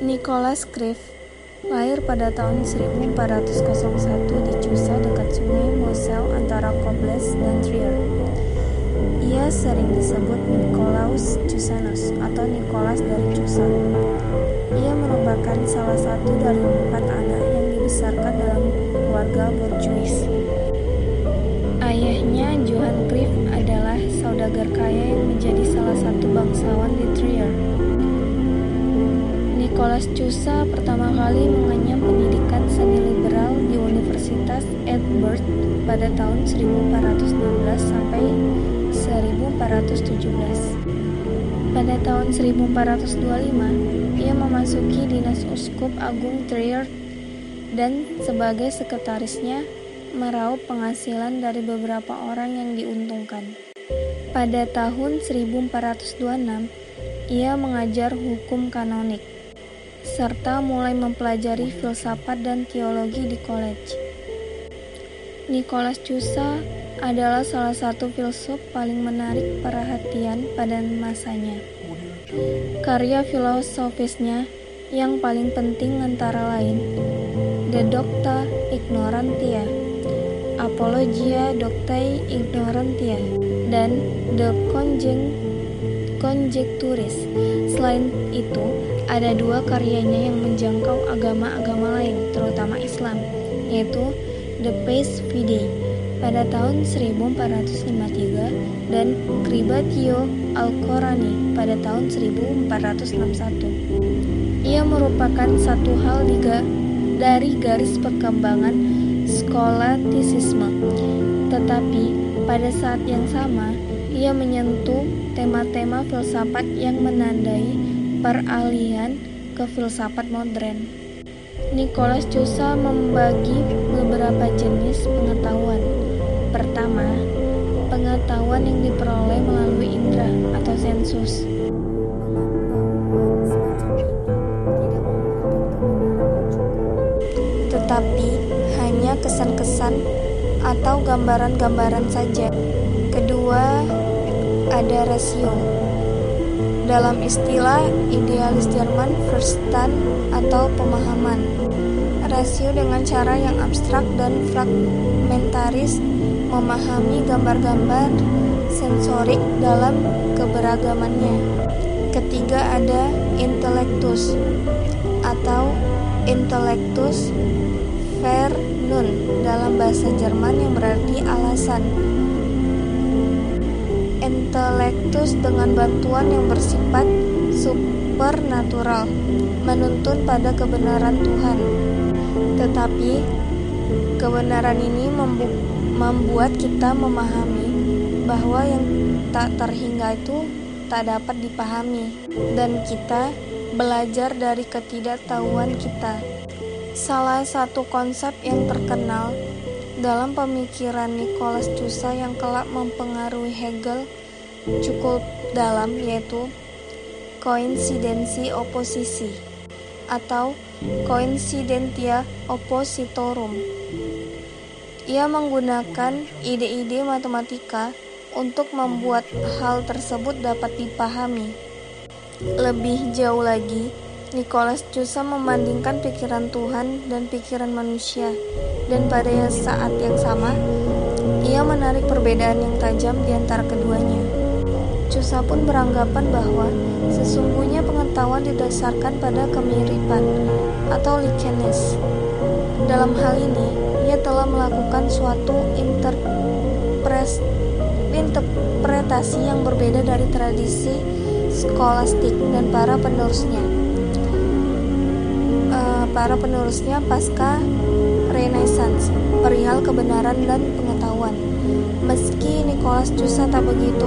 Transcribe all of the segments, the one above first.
Nicholas Criff lahir pada tahun 1401 di Cusa dekat sungai Moselle antara Koblenz dan Trier. Ia sering disebut Nicolaus Cusanus atau Nicholas dari Cusa. Ia merupakan salah satu dari 4 anak yang dibesarkan dalam keluarga borjuis. Ayahnya, Johann Criff, adalah saudagar kaya yang menjadi salah satu bangsawan di Trier. Nicholas Cusa pertama kali mengenyam pendidikan seni liberal di Universitas Edinburgh pada tahun 1416 sampai 1417. Pada tahun 1425, ia memasuki dinas uskup agung Trier dan sebagai sekretarisnya meraup penghasilan dari beberapa orang yang diuntungkan. Pada tahun 1426, ia mengajar hukum kanonik serta mulai mempelajari filsafat dan teologi di college. Nicholas Cusa adalah salah satu filsuf paling menarik perhatian pada masanya. Karya filosofisnya yang paling penting antara lain De Docta Ignorantia, Apologia Doctae Ignorantia, dan De Conjecturis. Selain itu, ada 2 karyanya yang menjangkau agama-agama lain, terutama Islam, yaitu The Pes Fidei pada tahun 1453 dan Cribatio Al-Qorani pada tahun 1461. Ia merupakan satu hal dari garis perkembangan skolastisisme, tetapi pada saat yang sama ia menyentuh tema-tema filsafat yang menandai peralihan ke filsafat modern. Nicholas Cusa membagi beberapa jenis pengetahuan. Pertama, pengetahuan yang diperoleh melalui indera atau sensus. Tetapi hanya kesan-kesan atau gambaran-gambaran saja. Kedua, ada rasio. Dalam istilah idealis Jerman, Verstand atau pemahaman. Rasio dengan cara yang abstrak dan fragmentaris memahami gambar-gambar sensorik dalam keberagamannya. Ketiga, ada intellectus atau intellectus vernunft dalam bahasa Jerman yang berarti alasan. Intellectus dengan bantuan yang bersifat supernatural, menuntun pada kebenaran Tuhan. Tetapi kebenaran ini membuat kita memahami bahwa yang tak terhingga itu tak dapat dipahami, dan kita belajar dari ketidaktahuan kita. Salah satu konsep yang terkenal dalam pemikiran Nicholas Cusa yang kelak mempengaruhi Hegel cukup dalam, yaitu koinsidensi oposisi atau coincidentia oppositorum. Ia menggunakan ide-ide matematika untuk membuat hal tersebut dapat dipahami. Lebih jauh lagi, Nicholas Cusa membandingkan pikiran Tuhan dan pikiran manusia, dan pada saat yang sama, ia menarik perbedaan yang tajam di antara keduanya. Cusa pun beranggapan bahwa sesungguhnya pengetahuan didasarkan pada kemiripan atau likeness. Dalam hal ini, ia telah melakukan suatu interpretasi yang berbeda dari tradisi skolastik dan para penerusnya pasca Renaissance perihal kebenaran dan pengetahuan. Meski Nicholas Cusa tak begitu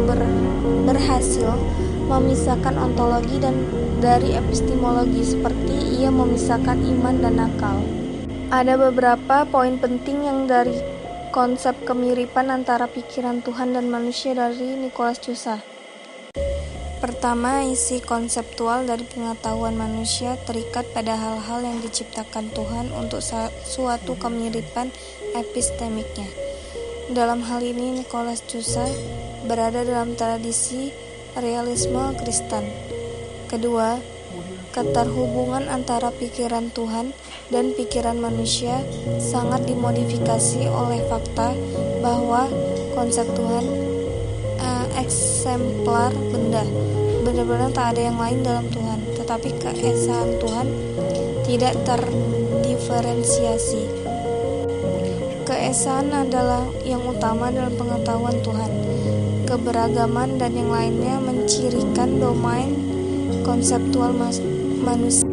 berhasil memisahkan ontologi dari epistemologi seperti ia memisahkan iman dan akal. Ada beberapa poin penting yang dari konsep kemiripan antara pikiran Tuhan dan manusia dari Nicholas Cusa. Pertama, isi konseptual dari pengetahuan manusia terikat pada hal-hal yang diciptakan Tuhan untuk suatu kemiripan epistemiknya. Dalam hal ini, Nicholas Cusa berada dalam tradisi realisme Kristen. Kedua, Keterhubungan antara pikiran Tuhan dan pikiran manusia sangat dimodifikasi oleh fakta bahwa konsep Tuhan eksemplar benda. Benar-benar tak ada yang lain dalam Tuhan, tetapi keesaan Tuhan tidak terdiferensiasi. Keesaan adalah yang utama dalam pengetahuan Tuhan. Keberagaman dan yang lainnya mencirikan domain konseptual manusia.